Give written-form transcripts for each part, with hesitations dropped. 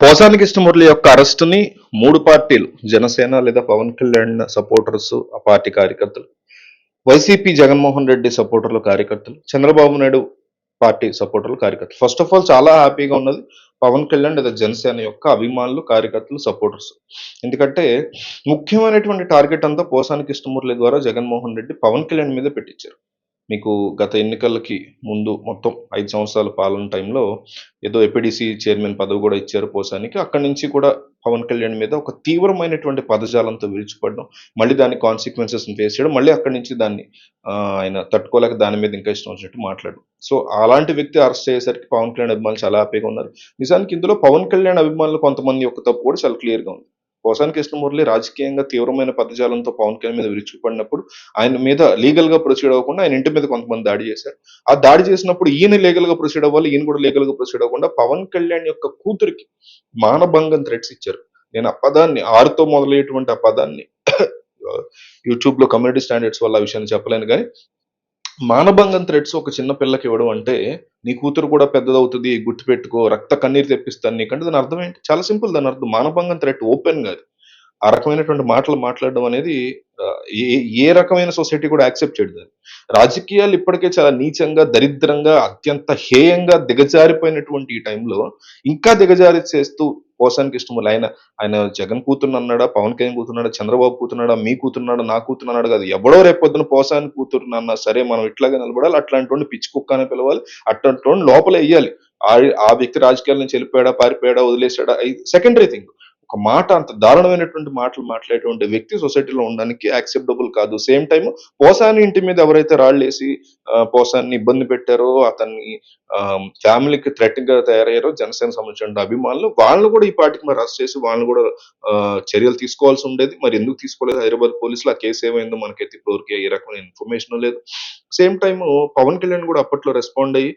పోసాని కృష్ణమురళి యొక్క అరెస్టుని 3 పార్టీలు జనసేన లేదా పవన్ కళ్యాణ్ సపోర్టర్స్, ఆ పార్టీ కార్యకర్తలు, వైసీపీ జగన్మోహన్ రెడ్డి సపోర్టర్లు కార్యకర్తలు, చంద్రబాబు నాయుడు పార్టీ సపోర్టర్లు కార్యకర్తలు. ఫస్ట్ ఆఫ్ ఆల్ చాలా హ్యాపీగా ఉన్నది పవన్ కళ్యాణ్ లేదా జనసేన యొక్క అభిమానులు, కార్యకర్తలు, సపోర్టర్స్. ఎందుకంటే ముఖ్యమైనటువంటి టార్గెట్ అంతా పోసాని కృష్ణమురళి ద్వారా జగన్మోహన్ రెడ్డి పవన్ కళ్యాణ్ మీద పెట్టించారు. మీకు గత ఎన్నికలకి ముందు మొత్తం 5 సంవత్సరాల పాలన టైంలో ఏదో ఎపిడిసి చైర్మన్ పదవి కూడా ఇచ్చారు పోసానికి. అక్కడి నుంచి కూడా పవన్ కళ్యాణ్ మీద ఒక తీవ్రమైనటువంటి పదజాలంతో విరుచుపడడం, మళ్ళీ దాని కాన్సిక్వెన్సెస్ ఫేస్ చేయడం, మళ్ళీ అక్కడి నుంచి దాన్ని ఆయన తట్టుకోలేక దాని మీద ఇంకా ఇష్టం వచ్చినట్టు మాట్లాడడం. సో అలాంటి వ్యక్తి అరెస్ట్ అయ్యేసరికి పవన్ కళ్యాణ్ అభిమానులు చాలా హ్యాపీగా ఉన్నారు. నిజానికి ఇందులో పవన్ కళ్యాణ్ అభిమానులు కొంతమంది యొక్క తప్పు కూడా చాలా క్లియర్గా ఉంది. పోసాని కృష్ణమురళి రాజకీయంగా తీవ్రమైన పదజాలంతో పవన్ కళ్యాణ్ మీద విరుచుకుపడినప్పుడు ఆయన మీద లీగల్ గా ప్రొసీడ్ అవ్వకుండా ఆయన ఇంటి మీద కొంతమంది దాడి చేశారు. ఆ దాడి చేసినప్పుడు ఈయన లీగల్ గా ప్రొసీడ్ అవ్వాలి, ఈయన కూడా లీగల్ గా ప్రొసీడ్ అవ్వకుండా పవన్ కళ్యాణ్ యొక్క కూతురికి మానభంగం థ్రెట్స్ ఇచ్చారు. నేను ఆ పదాన్ని ఆరుతో మొదలయ్యేటువంటి ఆ పదాన్ని యూట్యూబ్ లో కమ్యూనిటీ స్టాండర్డ్స్ వల్ల ఆ విషయాన్ని చెప్పలేను కానీ మానభంగం థ్రెట్స్ ఒక చిన్న పిల్లకి ఇవ్వడం అంటే నీ కూతురు కూడా పెద్దదవుతుంది, గుర్తుపెట్టుకో, రక్త కన్నీరు తెప్పిస్తాను నీకంటే దాని అర్థం ఏంటి? చాలా సింపుల్. దాని అర్థం మానభంగం థ్రెట్ ఓపెన్ గా ఆ రకమైనటువంటి మాటలు మాట్లాడడం అనేది ఏ ఏ రకమైన సొసైటీ కూడా యాక్సెప్ట్ చేయదు దాన్ని. రాజకీయాలు ఇప్పటికే చాలా నీచంగా, దరిద్రంగా, అత్యంత హేయంగా దిగజారిపోయినటువంటి ఈ టైంలో ఇంకా దిగజారి చేస్తూ పోసాని కృష్ణమురళి ఆయన ఆయన జగన్ కూతురు అన్నాడా, పవన్ కళ్యాణ్ కూతున్నాడా, చంద్రబాబు కూతున్నాడా, మీ కూతున్నాడా, నా కూతున్నాడు కాదు, ఎవడో రేపొద్దున పోసాని కూతురు అన్నా సరే మనం ఇట్లాగే నిలబడాలి, అట్లాంటి పిచ్చి కుక్క అని పిలవాలి, అట్లాంటి లోపల వేయాలి. ఆ వ్యక్తి రాజకీయాల నుంచి వెళ్ళిపోయాడా, పారిపోయాడా, వదిలేసాడా, సెకండరీ థింగ్. ఒక మాట అంత దారుణమైనటువంటి మాటలు మాట్లాడేటువంటి వ్యక్తి సొసైటీలో ఉండడానికి యాక్సెప్టబుల్ కాదు. సేమ్ టైం పోసాని ఇంటి మీద ఎవరైతే రాళ్ళేసి పోసాన్ని ఇబ్బంది పెట్టారో, అతన్ని ఫ్యామిలీకి థ్రెట్ గా తయారయ్యారో జనసేన సంబంధించిన అభిమానులు, వాళ్ళు కూడా ఈ పార్టీకి మరి అరెస్ట్ చేసి వాళ్ళని కూడా చర్యలు తీసుకోవాల్సి ఉండేది. మరి ఎందుకు తీసుకోలేదు హైదరాబాద్ పోలీసులు? ఆ కేసు ఏమైందో మనకైతే ఇప్పటివరకు ఏ రకమైన ఇన్ఫర్మేషన్ లేదు. సేమ్ టైం పవన్ కళ్యాణ్ కూడా అప్పట్లో రెస్పాండ్ అయ్యి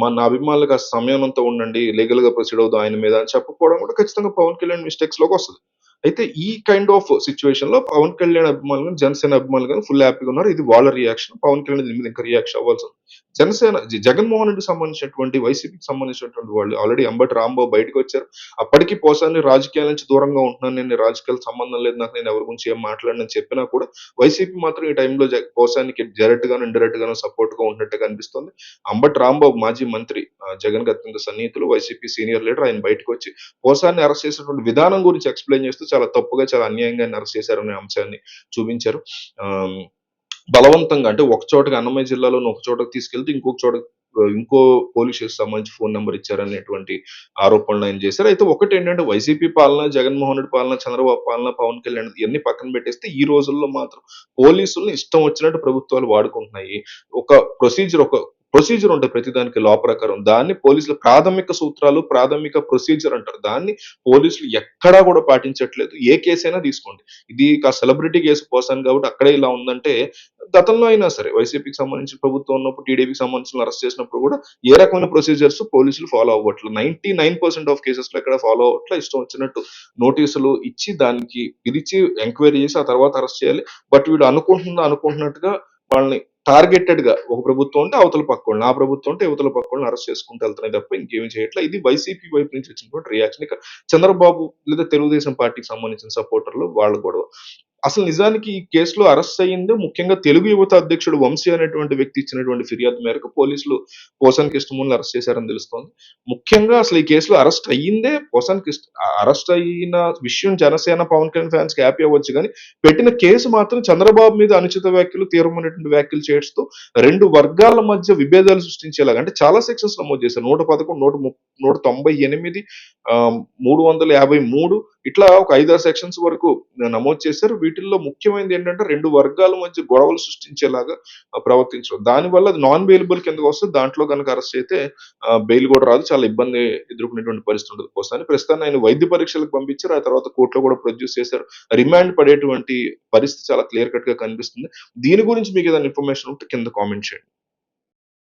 మన అభిమానులకు ఆ సమయం అంతా ఉండండి, లీగల్ గా ప్రొసీడ్ అవుదాం ఆయన మీద అని చెప్పకపోవడం కూడా ఖచ్చితంగా పవన్ కళ్యాణ్ మిస్టేక్స్ లోకి వస్తుంది. అయితే ఈ కైండ్ ఆఫ్ సిచ్యువేషన్ లో పవన్ కళ్యాణ్ అభిమానులు కానీ జనసేన అభిమానులు కానీ ఫుల్ హ్యాపీగా ఉన్నారు. ఇది వాళ్ళ రియాక్షన్. పవన్ కళ్యాణ్ దీని మీద ఇంకా రియాక్షన్ అవ్వాల్సి ఉంది. జనసేన జగన్మోహన్ రెడ్డికి సంబంధించినటువంటి, వైసీపీకి సంబంధించినటువంటి వాళ్ళు ఆల్రెడీ అంబటి రాంబాబు బయటకు వచ్చారు. అప్పటికి పోసాని రాజకీయాల నుంచి దూరంగా ఉంటున్నాను, నేను రాజకీయాల సంబంధం లేదు నాకు, నేను ఎవరి గురించి ఏం మాట్లాడనని చెప్పినా కూడా వైసీపీ మాత్రం ఈ టైంలో పోసానికి డైరెక్ట్ గాను ఇండైరెక్ట్ గాను సపోర్ట్ గా ఉన్నట్టుగా అనిపిస్తుంది. అంబటి రాంబాబు మాజీ మంత్రి, జగన్ కి అత్యంత సన్నిహితులు, వైసీపీ సీనియర్ లీడర్, ఆయన బయటకు వచ్చి పోసాన్ని అరెస్ట్ చేసినటువంటి విధానం గురించి ఎక్స్ప్లెయిన్ చేస్తూ చాలా తప్పుగా, చాలా అన్యాయంగా అరెస్ట్ చేశారనే అంశాన్ని చూపించారు. బలవంతంగా అంటే ఒక చోటకి అన్నమయ్య జిల్లాలోని ఒక చోటకి తీసుకెళ్తే ఇంకొక చోట ఇంకో పోలీస్ స్టేషన్ సంబంధించి ఫోన్ నెంబర్ ఇచ్చారనేటువంటి ఆరోపణలు ఆయన చేశారు. అయితే ఒకటి ఏంటంటే వైసీపీ పాలన, జగన్మోహన్ రెడ్డి పాలన, చంద్రబాబు పాలన, పవన్ కళ్యాణ్ ఇవన్నీ పక్కన పెట్టేస్తే ఈ రోజుల్లో మాత్రం పోలీసుల్ని ఇష్టం వచ్చినట్టు ప్రభుత్వాలు వాడుకుంటున్నాయి. ఒక ప్రొసీజర్ ఉంటుంది ప్రతిదానికి లా ప్రకారం. దాన్ని పోలీసులు ప్రాథమిక సూత్రాలు, ప్రాథమిక ప్రొసీజర్ అంటారు. దాన్ని పోలీసులు ఎక్కడా కూడా పాటించట్లేదు. ఏ కేసు అయినా తీసుకోండి. ఇది సెలబ్రిటీ కేసు పోసాను కాబట్టి అక్కడే ఇలా ఉందంటే, గతంలో అయినా సరే వైసీపీకి సంబంధించిన ప్రభుత్వం ఉన్నప్పుడు, టీడీపీకి సంబంధించిన అరెస్ట్ చేసినప్పుడు కూడా ఏ రకమైన ప్రొసీజర్స్ పోలీసులు ఫాలో అవ్వట్లేదు. 99% ఆఫ్ కేసెస్ లో ఎక్కడ ఫాలో అవ్వట్లే. ఇష్టం వచ్చినట్టు నోటీసులు ఇచ్చి దానికి పిలిచి ఎంక్వైరీ చేసి ఆ తర్వాత అరెస్ట్ చేయాలి. బట్ వీడు అనుకుంటున్నట్టుగా వాళ్ళని టార్గెటెడ్ గా ఒక ప్రభుత్వం ఉంటే అవతల పక్కోళ్ళని, ఆ ప్రభుత్వం ఉంటే యువతల పక్కోళ్ళని అరెస్ట్ చేసుకుంటూ వెళ్తున్నాయి తప్ప ఇంకేమీ చేయట్లేదు. ఇది వైసీపీ వైపు నుంచి వచ్చినటువంటి రియాక్షన్. ఇక చంద్రబాబు లేదా తెలుగుదేశం పార్టీకి సంబంధించిన సపోర్టర్లు వాళ్ళ గొడవ. అసలు నిజానికి ఈ కేసులో అరెస్ట్ అయ్యిందే ముఖ్యంగా తెలుగు యువత అధ్యక్షుడు వంశీ అనేటువంటి వ్యక్తి ఇచ్చినటువంటి ఫిర్యాదు మేరకు పోలీసులు పోసాని కృష్ణమురళిని అరెస్ట్ చేశారని తెలుస్తోంది. ముఖ్యంగా అసలు ఈ కేసులో అరెస్ట్ అయ్యిందే అరెస్ట్ అయిన విషయం జనసేన, పవన్ కళ్యాణ్ ఫ్యాన్స్ కి హ్యాపీ అవ్వచ్చు కానీ, పెట్టిన కేసు మాత్రం చంద్రబాబు మీద అనుచిత వ్యాఖ్యలు, తీవ్రమైనటువంటి వ్యాఖ్యలు చేస్తూ రెండు వర్గాల మధ్య విభేదాలు సృష్టించేలాగా, అంటే చాలా సెక్షన్స్ నమోదు చేశారు. 111, 198, 353 ఇట్లా ఒక 5-6 సెక్షన్స్ వరకు నమోదు చేశారు. వీటిల్లో ముఖ్యమైనది ఏంటంటే రెండు వర్గాల మధ్య గొడవలు సృష్టించేలాగా ప్రవర్తించడం. దానివల్ల అది నాన్ బెయిలబుల్ కిందకు వస్తుంది. దాంట్లో కనుక అరెస్ట్ అయితే బెయిల్ కూడా రాదు. చాలా ఇబ్బంది ఎదుర్కొనేటువంటి పరిస్థితి ఉంటుంది పోసాని. ప్రస్తుతాన్ని ఆయన వైద్య పరీక్షలకు పంపించారు. ఆ తర్వాత కోర్టులో కూడా ప్రొడ్యూస్ చేశారు. రిమాండ్ పడేటువంటి పరిస్థితి చాలా క్లియర్ కట్ గా కనిపిస్తుంది. దీని గురించి మీకు ఏదైనా ఇన్ఫర్మేషన్ ఉంటే కింద కామెంట్ చేయండి.